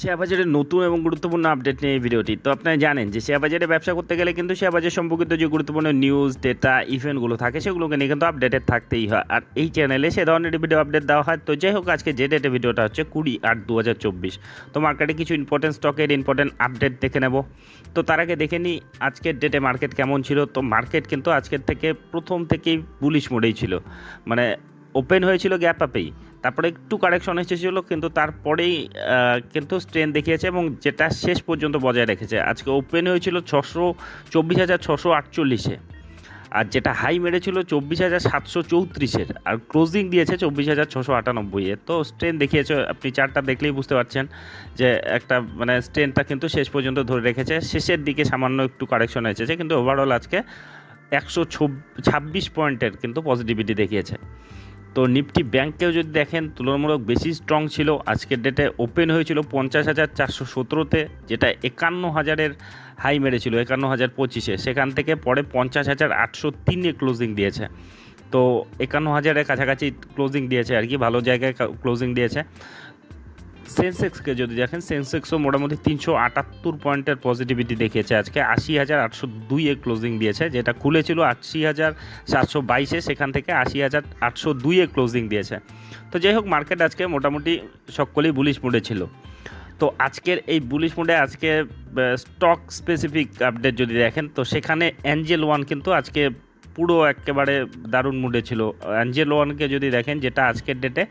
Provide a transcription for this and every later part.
Share বাজারের নতুন এবং গুরুত্বপূর্ণ আপডেট নিয়ে এই ভিডিওটি। তো আপনারা জানেন যে শেয়ার বাজারে ব্যবসা করতে গেলে কিন্তু শেয়ার বাজার সম্পর্কিত যে গুরুত্বপূর্ণ নিউজ, ডেটা, ইভেন্টগুলো থাকে সেগুলোকে নিয়ে কিন্তু আপডেটেড থাকতেই হয়। আর এই চ্যানেলে সে ধরনের ভিডিও আপডেট দেওয়া হয়। তো যাই হোক, আজকে যে ডেটে ভিডিওটা হচ্ছে 20/8/2024। তো মার্কেটে কিছু ইম্পর্টেন্ট স্টকের ইম্পর্টেন্ট আপডেট দেখে নেব। তো তার আগে দেখে নিই আজকের ডেটে মার্কেট কেমন ছিল। তো মার্কেট কিন্তু আজকের থেকে প্রথম থেকেই বুলিশ মোডেই ছিল, মানে ওপেন হয়েছিল গ্যাপ আপেই, তারপরে একটু কারেকশন এসেছিলো, কিন্তু তারপরেই কিন্তু স্ট্রেন দেখিয়েছে এবং যেটা শেষ পর্যন্ত বজায় রেখেছে। আজকে ওপেন হয়েছিল 24,648-এ, আর যেটা হাই মেরেছিল 24,734-এর, আর ক্লোজিং দিয়েছে 24,698-এ। তো স্ট্রেন দেখিয়েছে, আপনি চার্টটা দেখলেই বুঝতে পারছেন যে একটা মানে স্ট্রেনটা কিন্তু শেষ পর্যন্ত ধরে রেখেছে। শেষের দিকে সামান্য একটু কারেকশন এসেছে, কিন্তু ওভারঅল আজকে 126 পয়েন্টের কিন্তু পজিটিভিটি দেখিয়েছে। তো নিফটি ব্যাংকেও যদি দেখেন তুলনামূলক বেশি স্ট্রং ছিল। আজকের ডেটে ওপেন হয়েছিল 50,417-তে, যেটা 51,000-এর হাই মেরেছিল 51,025-এ। সেখান থেকে পরে 50,803-এ ক্লোজিং দিয়েছে। তো 51,000-এর কাছাকাছি ক্লোজিং দিয়েছে আর কি, ভালো জায়গায় ক্লোজিং দিয়েছে। সেন্সেক্সকে যদি দেখেন, সেন্সেক্সও মোটামুটি 378 পয়েন্টের পজিটিভিটি দেখিয়েছে। আজকে 80,802-এ ক্লোজিং দিয়েছে, যেটা খুলেছিল 80,722-এ, সেখান থেকে 80,802-এ ক্লোজিং দিয়েছে। তো যাই হোক, মার্কেট আজকে মোটামুটি সকলেই বুলিশ মোডে ছিল। তো আজকের এই বুলিশ মোডে আজকে স্টক স্পেসিফিক আপডেট যদি দেখেন, তো সেখানে অ্যাঞ্জেল ওয়ান কিন্তু আজকে পুরো একেবারে দারুণ মুডে ছিল। অ্যাঞ্জেল ওয়ানকে যদি দেখেন, যেটা আজকের ডেটে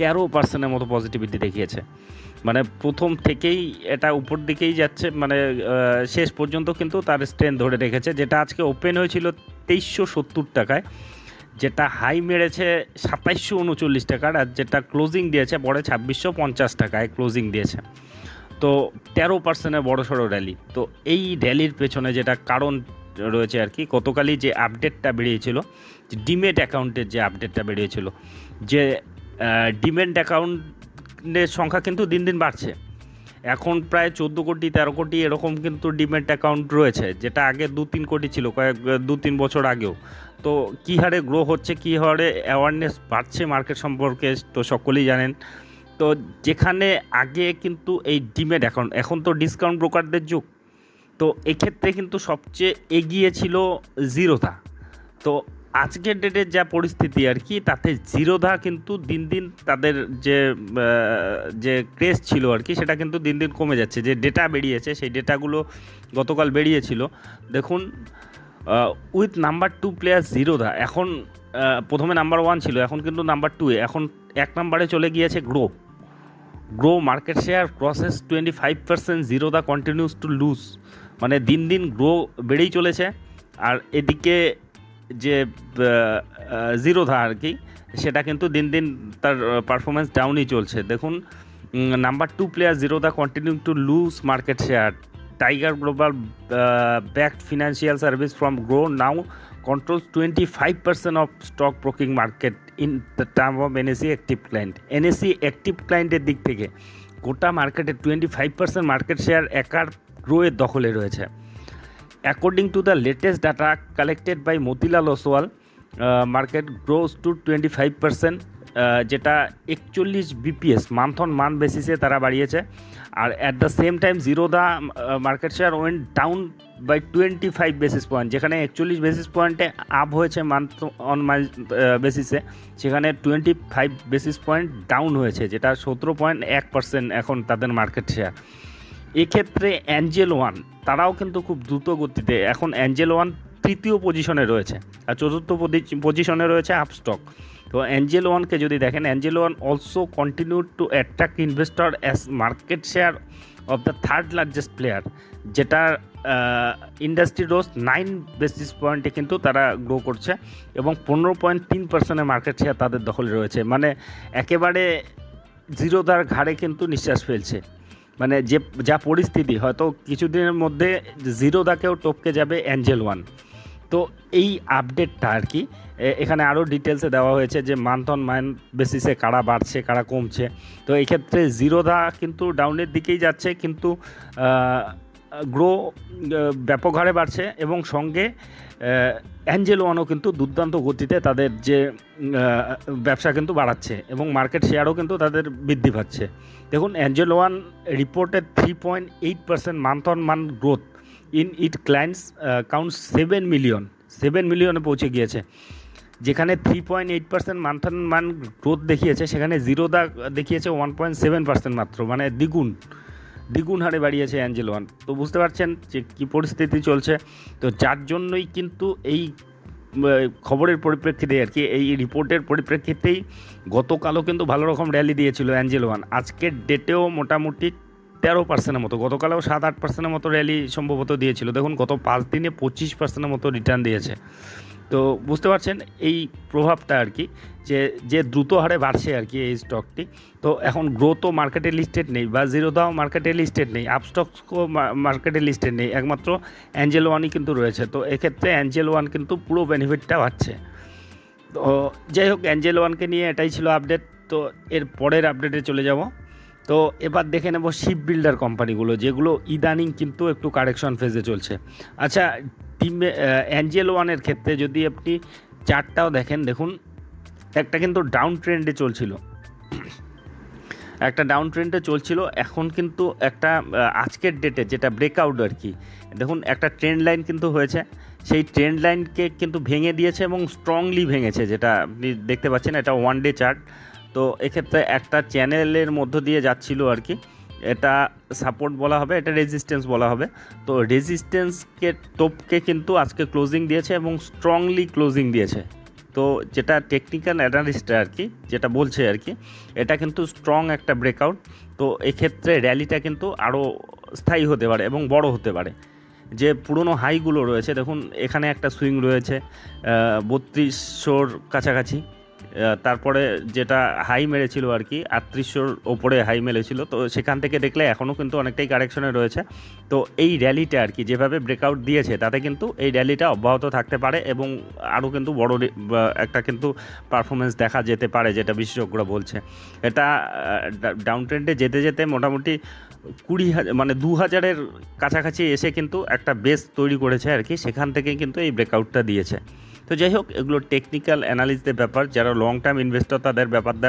13% মতো পজিটিভিটি দেখিয়েছে, মানে প্রথম থেকেই এটা উপর দিকেই যাচ্ছে, মানে শেষ পর্যন্ত কিন্তু তার স্ট্রেন ধরে রেখেছে। যেটা আজকে ওপেন হয়েছিল 2370 টাকায়, যেটা হাই মেরেছে 2739 টাকার, আর যেটা ক্লোজিং দিয়েছে পরে 2650 টাকায় ক্লোজিং দিয়েছে। তো 13%-এর বড়সড় র্যালি। তো এই র্যালির পেছনে যেটা কারণ রয়েছে আর কি, গতকালই যে আপডেটটা বেরিয়েছিল, যে ডিমেট অ্যাকাউন্টের যে আপডেটটা বেরিয়েছিল, যে ডিমেট অ্যাকাউন্টের সংখ্যা কিন্তু দিন দিন বাড়ছে। এখন প্রায় 14 কোটি 13 কোটি এরকম কিন্তু ডিমেট অ্যাকাউন্ট রয়েছে, যেটা আগে 2-3 কোটি ছিল 2-3 বছর আগেও। তো কী হারে গ্রো হচ্ছে, কী হারে অ্যাওয়ারনেস বাড়ছে মার্কেট সম্পর্কে, তো সকলেই জানেন। তো যেখানে আগে কিন্তু এই ডিমেট অ্যাকাউন্ট, এখন তো ডিসকাউন্ট ব্রোকারদের যুগ, তো এক্ষেত্রে কিন্তু সবচেয়ে এগিয়ে ছিল জিরোধা। তো আজকের ডেটের যা পরিস্থিতি আর কি, তাতে জিরোধা কিন্তু দিন দিন তাদের যে ক্রেজ ছিল আর কি, সেটা কিন্তু দিন দিন কমে যাচ্ছে। যে ডেটা বেরিয়েছে, সেই ডেটাগুলো গতকাল বেরিয়েছিল, দেখুন উইথ নাম্বার 2 প্লেয়ার জিরোধা এখন প্রথমে নাম্বার 1 ছিল, এখন কিন্তু নাম্বার 2-এ, এখন 1 নম্বরে চলে গিয়েছে grow market share crosses 25%, Zerodha continues to lose, মানে দিন দিন গ্রো বেড়েই চলেছে। আর এদিকে যে জিরোধা আর কি, সেটা কিন্তু দিন দিন তার পারফরমেন্স ডাউনই চলছে। দেখুন number 2 player Zerodha continue to lose market share, tiger global backed financial service from Grow now controls 25% of stock broking market in the term of NSE active client. NSE active client-এর দিক থেকে গোটা মার্কেটে 25% মার্কেট শেয়ার একার গ্রোয়ের দখলে রয়েছে। According to the latest data collected by Motilal Oswal, market grows to 25%, যেটা 41 BPS month on month বেসিসে তারা বাড়িয়েছে। আর at the same time Zerodha market share went down by 25 basis point, যেখানে 41 বেসিস পয়েন্টে আপ হয়েছে মান্থ অন মান্থ বেসিসে, সেখানে 25 বেসিস পয়েন্ট ডাউন হয়েছে, যেটা 17.1% এখন তাদের মার্কেট শেয়ার। এক্ষেত্রে অ্যাঞ্জেল ওয়ান তারাও কিন্তু খুব দ্রুত গতিতে, এখন অ্যাঞ্জেল ওয়ান 3য় পজিশনে রয়েছে, আর 4র্থ পজিশনে রয়েছে আপস্টক। তো অ্যাঞ্জেল ওয়ানকে যদি দেখেন, Angel one also continue to attract investor as market share of the 3rd largest player, যেটা ইন্ডাস্ট্রি রোজ 9 বেসিস পয়েন্টে কিন্তু তারা গ্রো করছে, এবং 15.3% মার্কেট শেয়ার তাদের দখলে রয়েছে। মানে একেবারে জিরোধার ঘাড়ে কিন্তু নিঃশ্বাস ফেলছে, মানে যে যা পরিস্থিতি, হয়তো কিছুদিনের মধ্যে জিরোধাকেও টপকে যাবে অ্যাঞ্জেল ওয়ান। তো এই আপডেটটা আর কি এখানে আরও ডিটেলসে দেওয়া হয়েছে, যে মান্থ অন মান্থ বেসিসে কারা বাড়ছে কারা কমছে। তো এই ক্ষেত্রে জিরোধা কিন্তু ডাউনের দিকেই যাচ্ছে, কিন্তু গ্রো ব্যাপক হারে বাড়ছে এবং সঙ্গে অ্যাঞ্জেল ওয়ানও কিন্তু দুর্দান্ত গতিতে তাদের যে ব্যবসা কিন্তু বাড়াচ্ছে এবং মার্কেট শেয়ারও কিন্তু তাদের বৃদ্ধি পাচ্ছে। দেখুন, Angel one reported 3.8% month on month growth in it clients count 7 মিলিয়নে পৌঁছে গিয়েছে। যেখানে 3.8% মান্থ অন মান্থ গ্রোথ দেখিয়েছে, সেখানে জিরোদা দেখিয়েছে 1.7% মাত্র, মানে দ্বিগুণ হারে বাড়িয়েছে অ্যাঞ্জেল ওয়ান। তো বুঝতে পারছেন যে কী পরিস্থিতি চলছে। তো যার জন্যই কিন্তু এই খবরের পরিপ্রেক্ষিতে আর কি, এই রিপোর্টের পরিপ্রেক্ষিতেই গতকালও কিন্তু ভালো রকম র্যালি দিয়েছিল অ্যাঞ্জেল ওয়ান। আজকের ডেটেও মোটামুটি 13%-এর মতো, গতকালেও 7-8%-এর মতো র্যালি সম্ভবত দিয়েছিল। দেখুন, গত 5 দিনে 25%-এর মতো রিটার্ন দিয়েছে। তো বুঝতে পারছেন এই প্রভাবটা আর কি, যে দ্রুত হারে বাড়ছে আর কি এই স্টকটি। তো এখন গ্রোথও মার্কেটে লিস্টেড নেই, বা জিরোদাও মার্কেটে লিস্টেড নেই, আপস্টকসও মার্কেটে লিস্টেড নেই, একমাত্র অ্যাঞ্জেল ওয়ানই কিন্তু রয়েছে। তো এক্ষেত্রে অ্যাঞ্জেল ওয়ান কিন্তু পুরো বেনিফিটটা পাচ্ছে। তো যাই হোক, অ্যাঞ্জেল ওয়ানকে নিয়ে এটাই ছিল আপডেট। তো এর পরের আপডেটে চলে যাব। তো এবার দেখে নেব শিপ বিল্ডার কোম্পানিগুলো, যেগুলো ইদানিং কিন্তু একটু কারেকশন ফেজে চলছে। আচ্ছা, অ্যাঞ্জেল ওয়ানের ক্ষেত্রে যদি আপনি চার্টটাও দেখেন, দেখুন একটা কিন্তু ডাউন ট্রেন্ডে চলছিল, এখন কিন্তু একটা আজকের ডেটে যেটা ব্রেকআউট আর কি, দেখুন একটা ট্রেন্ড লাইন কিন্তু হয়েছে, সেই ট্রেন্ড লাইনকে কিন্তু ভেঙে দিয়েছে এবং স্ট্রংলি ভেঙেছে, যেটা আপনি দেখতে পাচ্ছেন। এটা 1 ডে চার্ট। তো এক্ষেত্রে একটা চ্যানেলের মধ্য দিয়ে যাচ্ছিল আর কি, এটা সাপোর্ট বলা হবে, এটা রেজিস্ট্যান্স বলা হবে। তো রেজিস্ট্যান্সকে টপকে কিন্তু আজকে ক্লোজিং দিয়েছে এবং স্ট্রংলি ক্লোজিং দিয়েছে। তো যেটা টেকনিক্যাল অ্যানালিস্টরা আর কি যেটা বলছে আর কি, এটা কিন্তু স্ট্রং একটা ব্রেকআউট। তো এক্ষেত্রে র্যালিটা কিন্তু আরও স্থায়ী হতে পারে এবং বড় হতে পারে। যে পুরনো হাইগুলো রয়েছে, দেখুন এখানে একটা সুইং রয়েছে 3200-র কাছাকাছি, তারপরে যেটা হাই মেরেছিল আর কি 3800-র ওপরে হাই মেরেছিল। তো সেখান থেকে দেখলে এখনও কিন্তু অনেকটাই কারেকশনে রয়েছে। তো এই র্যালিটা আর কি যেভাবে ব্রেকআউট দিয়েছে, তাতে কিন্তু এই র্যালিটা অব্যাহত থাকতে পারে এবং আরও কিন্তু বড় একটা কিন্তু পারফরমেন্স দেখা যেতে পারে, যেটা বিশেষজ্ঞরা বলছে। এটা ডাউন ট্রেন্ডে যেতে যেতে মোটামুটি 20,000 মানে 2000-এর কাছাকাছি এসে কিন্তু একটা বেস তৈরি করেছে আর কি, সেখান থেকে কিন্তু এই ব্রেকআউটটা দিয়েছে। তো যাই হোক, এগুলো টেকনিক্যাল অ্যানালিসিসের ব্যাপার, যারা লং টার্ম ইনভেস্টর তাদের ব্যাপারটা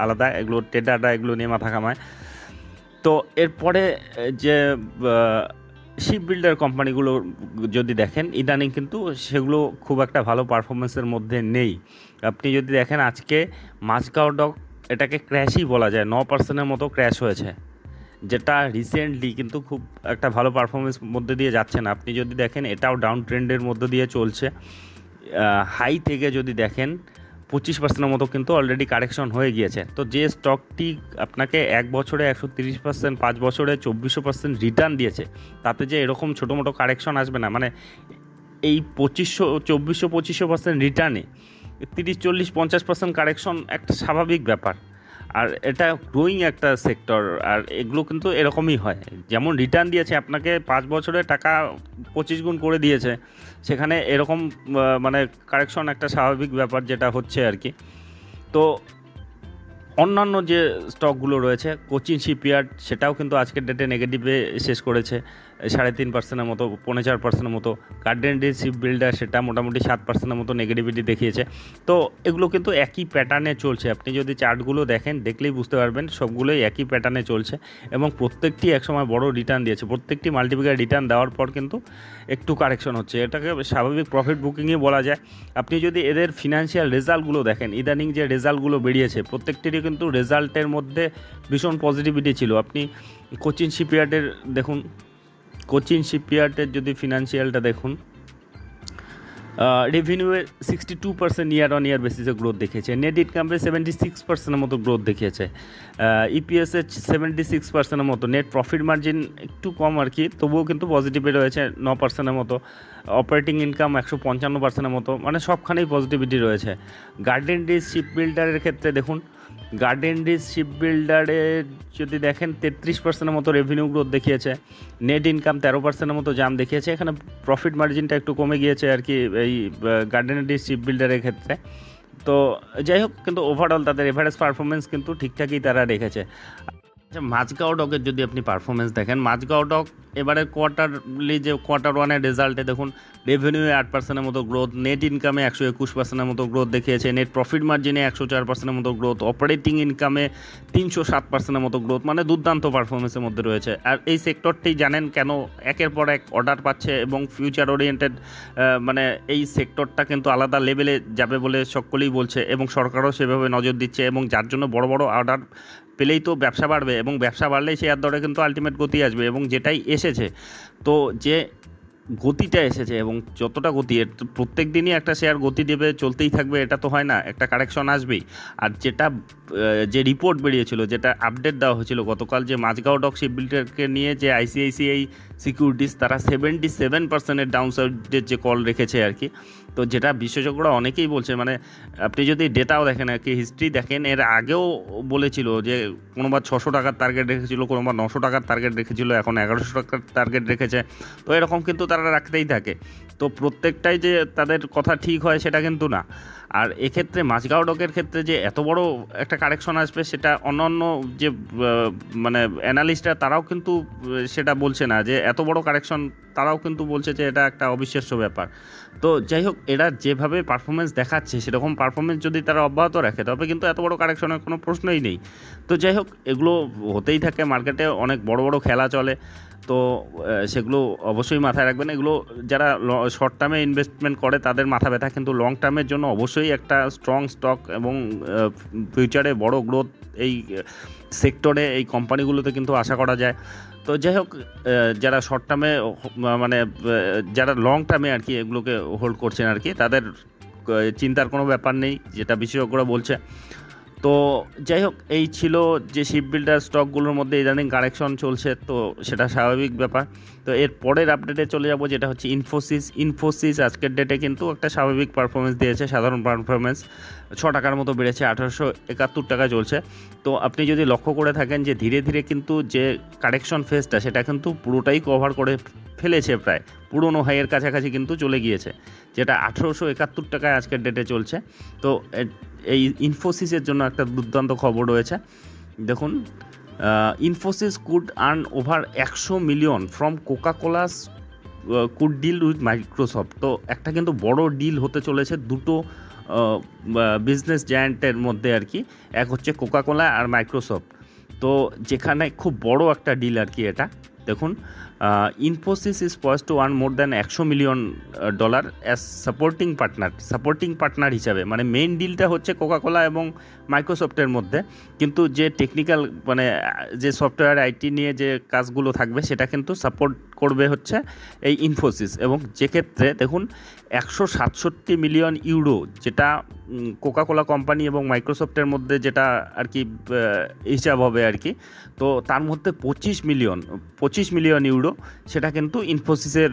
আলাদা, এগুলো ট্রেডাররা এগুলো নিয়ে মাথা ঘামায়। তো এরপরে যে শিপ বিল্ডার কোম্পানিগুলো যদি দেখেন, ইদানিং কিন্তু সেগুলো খুব একটা ভালো পারফরমেন্সের মধ্যে নেই। আপনি যদি দেখেন আজকে মাঝগাঁও ডক, এটাকে ক্র্যাশই বলা যায়, 9%-এর মতো ক্র্যাশ হয়েছে, যেটা রিসেন্টলি কিন্তু খুব একটা ভালো পারফরমেন্স মধ্যে দিয়ে যাচ্ছে না। আপনি যদি দেখেন এটাও ডাউন ট্রেন্ডের মধ্যে দিয়ে চলছে। হাই থেকে যদি দেখেন 25%-এর মতো কিন্তু অলরেডি কারেকশন হয়ে গিয়েছে। তো যে স্টকটি আপনাকে 1 বছরে 130%, 5 বছরে 2400% রিটার্ন দিয়েছে, তাতে যে এরকম ছোটো মোটো কারেকশন আসবে না, মানে এই 2400-2500% রিটার্নে 30-40-50% কারেকশন একটা স্বাভাবিক ব্যাপার। আর এটা গ্রোয়িং একটা সেক্টর, আর এগুলো কিন্তু এরকমই হয়। যেমন রিটার্ন দিয়েছে আপনাকে 5 বছরে টাকা 25 গুণ করে দিয়েছে, সেখানে এরকম মানে কারেকশন একটা স্বাভাবিক ব্যাপার যেটা হচ্ছে আর কি। তো অন্যান্য যে স্টকগুলো রয়েছে, কোচিন শিপইয়ার্ড, সেটাও কিন্তু আজকের ডেটে নেগেটিভে শেষ করেছে 3.5%-এর মতো, 4.5%-এর মতো। গার্ডেন ডে শিপ বিল্ডার, সেটা মোটামুটি 7%-এর মতো নেগেটিভিটি দেখিয়েছে। তো এগুলো কিন্তু একই প্যাটার্নে চলছে, আপনি যদি চার্টগুলো দেখেন দেখলেই বুঝতে পারবেন সবগুলোই একই প্যাটার্নে চলছে এবং প্রত্যেকটি একসময় বড় রিটার্ন দিয়েছে। প্রত্যেকটি মাল্টিপ্লিকার রিটার্ন দেওয়ার পর কিন্তু একটু কারেকশন হচ্ছে, এটাকে স্বাভাবিক প্রফিট বুকিংই বলা যায়। আপনি যদি এদের ফিনান্সিয়াল রেজাল্টগুলো দেখেন, ইদানিং যে রেজাল্টগুলো বেরিয়েছে প্রত্যেকটিরই কিন্তু রেজাল্টের মধ্যে ভীষণ পজিটিভিটি ছিল। আপনি কোচিন শিপইয়ার্ডের দেখুন, কোচিন শিপইয়ার্ডের যদি ফিনান্সিয়ালটা দেখুন, রেভিনিউয়ে 62% ইয়ার অন ইয়ার বেসিসে গ্রোথ দেখিয়েছে, নেট ইনকামে 76%-এর মতো গ্রোথ দেখিয়েছে, ইপিএসে 76%-এর মতো, নেট প্রফিট মার্জিন একটু কম আর কি, তবুও কিন্তু পজিটিভে রয়েছে 9%-এর মতো, অপারেটিং ইনকাম 155%-এর মতো, মানে সবখানেই পজিটিভিটি রয়েছে। গার্ডেন ডিজ শিপ বিল্ডারের ক্ষেত্রে দেখুন, গার্ডেন ডিজ শিপ বিল্ডারের যদি দেখেন 33%-এর মতো রেভিনিউ গ্রোথ দেখিয়েছে, নেট ইনকাম 13%-এর মতো জাম দেখিয়েছে, এখানে প্রফিট মার্জিনটা একটু কমে গিয়েছে আর কি এই গার্ডেন ডিজ শিপ বিল্ডারের ক্ষেত্রে। তো যাই হোক, কিন্তু ওভারঅল তাদের এভারেজ পারফরমেন্স কিন্তু ঠিকঠাকই তারা রেখেছে। আচ্ছা, মাঝগাঁও ডকের যদি আপনি পারফরমেন্স দেখেন, মাঝগাঁও ডক এবারের কোয়ার্টারলি যে কোয়ার্টার ওয়ানের রেজাল্টে দেখুন রেভিনিউ 8% মতো গ্রোথ, নেট ইনকামে 121% মতো গ্রোথ দেখিয়েছে, নেট প্রফিট মার্জিনে 104% মতো গ্রোথ, অপারেটিং ইনকামে 307% মতো গ্রোথ, মানে দুর্দান্ত পারফরমেন্সের মধ্যে রয়েছে। আর এই সেক্টরটি জানেন কেন একের পর এক অর্ডার পাচ্ছে এবং ফিউচার ওরিয়েন্টেড, মানে এই সেক্টরটা কিন্তু আলাদা লেভেলে যাবে বলে সকলেই বলছে এবং সরকারও সেভাবে নজর দিচ্ছে, এবং যার জন্য বড় বড় অর্ডার পেলেই তো ব্যবসা বাড়বে এবং ব্যবসা বাড়লেই শেয়ার দরে কিন্তু আলটিমেট গতি আসবে, এবং যেটাই এসেছে, তো যে গতিটা এসেছে এবং যতটা গতি, প্রত্যেক দিনই একটা শেয়ার গতি দেবে, চলতেই থাকবে, এটা তো হয় না, একটা কারেকশন আসবেই। আর যেটা যে রিপোর্ট বেরিয়েছিল, যেটা আপডেট দেওয়া হয়েছিল গতকাল, যে মাঝগাঁও ডক শিপবিল্ডারকে নিয়ে যে আইসিআইসিআই সিকিউরিটিস তারা 77% ডাউনসাইডের যে কল রেখেছে আর কি। তো যেটা বিশেষজ্ঞরা অনেকেই বলছে, মানে আপনি যদি ডেটাও দেখেন আর কি, হিস্ট্রি দেখেন, এর আগেও বলেছিল যে কোনোবার 600 টাকার টার্গেট রেখেছিল, কোনোবার 900 টাকার টার্গেট রেখেছিল, এখন 1100 টাকার টার্গেট রেখেছে। তো এরকম কিন্তু তারা রাখতেই থাকে, তো প্রত্যেকটাই যে তাদের কথা ঠিক হয় সেটা কিন্তু না। আর এক্ষেত্রে মাঝগাঁও ডকের ক্ষেত্রে যে এত বড় একটা কারেকশন আসবে, সেটা অন্যান্য যে মানে অ্যানালিস্টরা তারাও কিন্তু সেটা বলছে না, যে এত বড় কারেকশন তারাও কিন্তু বলছে যে এটা একটা অবিশ্বাস্য ব্যাপার। তো যাই হোক, এরা যেভাবে পারফরমেন্স দেখাচ্ছে সেরকম পারফরমেন্স যদি তারা অব্যাহত রাখে, তবে কিন্তু এত বড় কারেকশনের কোনো প্রশ্নই নেই। তো যাই হোক, এগুলো হতেই থাকে, মার্কেটে অনেক বড় বড় খেলা চলে, তো সেগুলো অবশ্যই মাথায় রাখবেন। এগুলো যারা শর্ট টার্মে ইনভেস্টমেন্ট করে তাদের মাথা ব্যথা, কিন্তু লং টার্মের জন্য অবশ্যই একটা স্ট্রং স্টক এবং ফিউচারে বড় গ্রোথ এই সেক্টরে, এই কোম্পানিগুলোতে কিন্তু আশা করা যায়। তো যাই হোক, যারা শর্ট টার্মে মানে যারা লং টার্মে আর কি এগুলোকে হোল্ড করছেন আর কি, তাদের চিন্তার কোনো ব্যাপার নেই, যেটা বিশেষজ্ঞরা বলছে। তো যাই হোক, এই ছিল যে শিপ বিল্ডার স্টকগুলোর মধ্যে ইদানিং কারেকশন চলছে, তো সেটা স্বাভাবিক ব্যাপার। তো এর পরের আপডেটে চলে যাব, যেটা হচ্ছে ইনফোসিস আজকের ডেটে কিন্তু একটা স্বাভাবিক পারফরমেন্স দিয়েছে, সাধারণ পারফরমেন্স, 6 টাকার মতো বেড়েছে, 1871 টাকায় চলছে। তো আপনি যদি লক্ষ্য করে থাকেন যে ধীরে ধীরে কিন্তু যে কারেকশন ফেজটা সেটা কিন্তু পুরোটাই কভার করে ফেলেছে, প্রায় পুরনো হাইয়ের কাছাকাছি কিন্তু চলে গিয়েছে, যেটা 1871 টাকায় আজকের ডেটে চলছে। তো এই ইনফোসিসের জন্য একটা দুর্দান্ত খবর রয়েছে, দেখুন, Infosys could earn over 100 million from Coca Cola's could deal with Microsoft. তো একটা কিন্তু বড় ডিল হতে চলেছে দুটো বিজনেস জায়ান্টের মধ্যে আর কি, এক হচ্ছে কোকাকোলা আর মাইক্রোসফট। তো যেখানে খুব বড় একটা ডিল আর কি এটা, দেখুন, Infosys is poised to earn more than 100 million dollar as supporting partner হিসাবে। মানে মেইন ডিলটা হচ্ছে কোকাকোলা এবং মাইক্রোসফটের মধ্যে, কিন্তু যে টেকনিক্যাল মানে যে সফটওয়্যার আইটি নিয়ে যে কাজগুলো থাকবে সেটা কিন্তু সাপোর্ট করবে হচ্ছে এই ইনফোসিস। এবং যেক্ষেত্রে দেখুন 167 মিলিয়ন ইউরো, যেটা কোকাকোলা কোম্পানি এবং মাইক্রোসফটের মধ্যে যেটা আর কি হিসাব হবে আর কি, তো তার মধ্যে 25 মিলিয়ন ইউরো সেটা কিন্তু ইনফোসিসের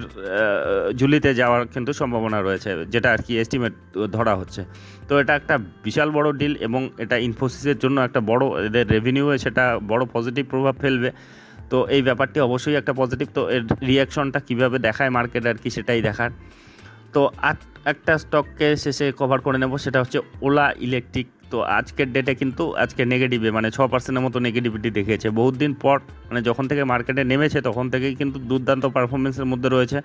ঝুলিতে যাওয়ার কিন্তু সম্ভাবনা রয়েছে, যেটা আর কি এস্টিমেট ধরা হচ্ছে। তো এটা একটা বিশাল বড় ডিল এবং এটা ইনফোসিসের জন্য একটা বড়, এদের রেভিনিউয়ে সেটা বড় পজিটিভ প্রভাব ফেলবে। তো এই ব্যাপারটি অবশ্যই একটা পজিটিভ। তো এর রিয়াকশনটা কীভাবে দেখায় মার্কেট আর কি, সেটাই দেখার। তো একটা স্টককে শেষে কভার করে নেব, সেটা হচ্ছে ওলা ইলেকট্রিক। তো আজকের ডেটে কিন্তু আজকে নেগেটিভে, মানে 6%-এর মতো নেগেটিভিটি দেখিয়েছে বহুত দিন পর, মানে যখন থেকে মার্কেটে নেমেছে তখন থেকেই কিন্তু দুর্দান্ত পারফরমেন্সের মধ্যে রয়েছে,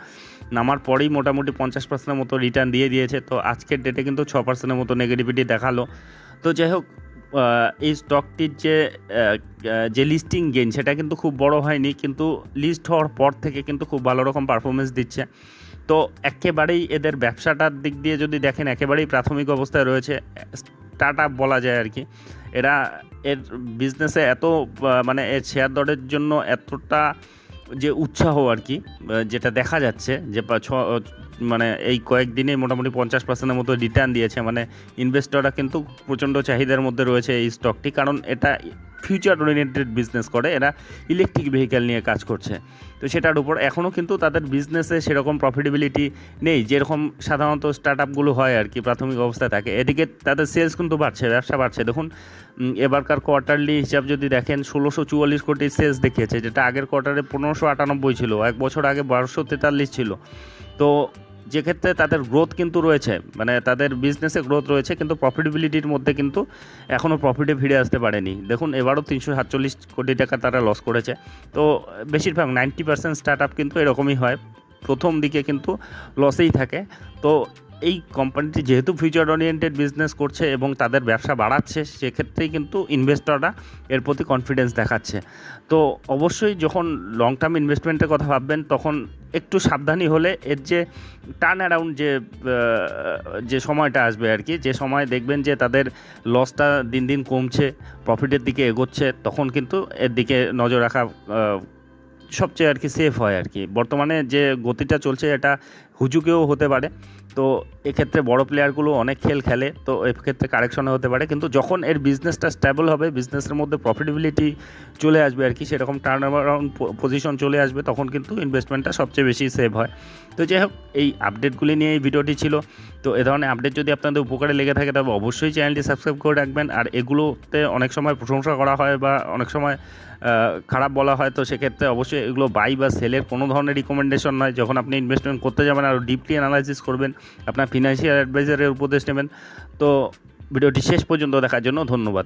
নামার পরেই মোটামুটি 50%-এর মতো রিটার্ন দিয়েছে। তো আজকের ডেটে কিন্তু 6%-এর মতো নেগেটিভিটি দেখালো। তো যাই হোক, এই স্টকটির যে লিস্টিং গেইন সেটা কিন্তু খুব বড় হয়নি, কিন্তু লিস্ট হওয়ার পর থেকে কিন্তু খুব ভালো রকম পারফরমেন্স দিচ্ছে। তো একেবারেই এদের ব্যবসাটার দিক দিয়ে যদি দেখেন, একেবারেই প্রাথমিক অবস্থায় রয়েছে, স্টার্ট আপ বলা যায় আর কি। এর বিজনেসে এত মানে এর শেয়ার দরের জন্য এতটা যে উৎসাহ আর কি, যেটা দেখা যাচ্ছে যে মানে এই কয়েকদিনে মোটামুটি 50%-এর মতো রিটার্ন দিয়েছে, মানে ইনভেস্টররা কিন্তু প্রচণ্ড চাহিদার মধ্যে রয়েছে এই স্টকটি, কারণ এটা ফিউচার ওরিয়েন্টেড বিজনেস করে, এরা ইলেকট্রিক ভেহিক্যাল নিয়ে কাজ করছে। তো সেটার উপর এখনও কিন্তু তাদের বিজনেসে সেরকম প্রফিটেবিলিটি নেই, যেরকম সাধারণত স্টার্ট আপগুলো হয় আর কি, প্রাথমিক অবস্থায় থাকে। এদিকে তাদের সেলস কিন্তু বাড়ছে, ব্যবসা বাড়ছে। দেখুন, এবারকার কোয়ার্টারলি হিসাব যদি দেখেন 1644 কোটি সেলস দেখিয়েছে, যেটা আগের কোয়ার্টারে 1598 ছিল, এক বছর আগে 1243 ছিল। তো যেক্ষেত্রে তাদের গ্রোথ কিন্তু রয়েছে, মানে তাদের বিজনেসে গ্রোথ রয়েছে, কিন্তু প্রফিটেবিলিটির মধ্যে কিন্তু এখনও প্রফিটে ফিরে আসতে পারেনি। দেখুন এবারও 347 কোটি টাকা তারা লস করেছে। তো বেশিরভাগ 90% স্টার্ট আপ কিন্তু এরকমই হয়, প্রথম দিকে কিন্তু লসেই থাকে। তো এই কোম্পানিটি যেহেতু ফিউচার ওরিয়েন্টেড বিজনেস করছে এবং তাদের ব্যবসা বাড়াচ্ছে, সেক্ষেত্রেই কিন্তু ইনভেস্টররা এর প্রতি কনফিডেন্স দেখাচ্ছে। তো অবশ্যই যখন লং টার্ম ইনভেস্টমেন্টের কথা ভাববেন তখন একটু সাবধানী হলে এর যে টার্ন অ্যারাউন্ড যে সময়টা আসবে আর কি, যে সময় দেখবেন যে তাদের লসটা দিন দিন কমছে, প্রফিটের দিকে এগোচ্ছে, তখন কিন্তু এর দিকে নজর রাখা সবচেয়ে আর কি সেফ হয় আর কি। বর্তমানে যে গতিটা চলছে এটা হুজুকেও হতে পারে, তো এক্ষেত্রে বড় প্লেয়ারগুলো অনেক খেল খেলে, তো এক্ষেত্রে কারেকশনে হতে পারে। কিন্তু যখন এর বিজনেসটা স্টেবল হবে, বিজনেসের মধ্যে প্রফিটেবিলিটি চলে আসবে আর কি, সেরকম টার্ন অ্যারাউন্ড পজিশন চলে আসবে, তখন কিন্তু ইনভেস্টমেন্টটা সবচেয়ে বেশি সেভ হয়। তো যাই হোক, এই আপডেটগুলি নিয়ে এই ভিডিওটি ছিল। তো এ ধরনের আপডেট যদি আপনাদের উপকারে লেগে থাকে তবে অবশ্যই চ্যানেলটি সাবস্ক্রাইব করে রাখবেন। আর এগুলোতে অনেক সময় প্রশংসা করা হয় বা অনেক সময় খারাপ বলা হয়, তো সেক্ষেত্রে অবশ্যই এগুলো বাই বা সেলের কোনো ধরনের রিকমেন্ডেশন নয়। যখন আপনি ইনভেস্টমেন্ট করতে যাবেন আরও ডিপলি অ্যানালাইসিস করবেন, আপনার ফিনান্সিয়াল অ্যাডভাইজারের উপদেশ নেবেন। তো ভিডিওটি শেষ পর্যন্ত দেখার জন্য ধন্যবাদ।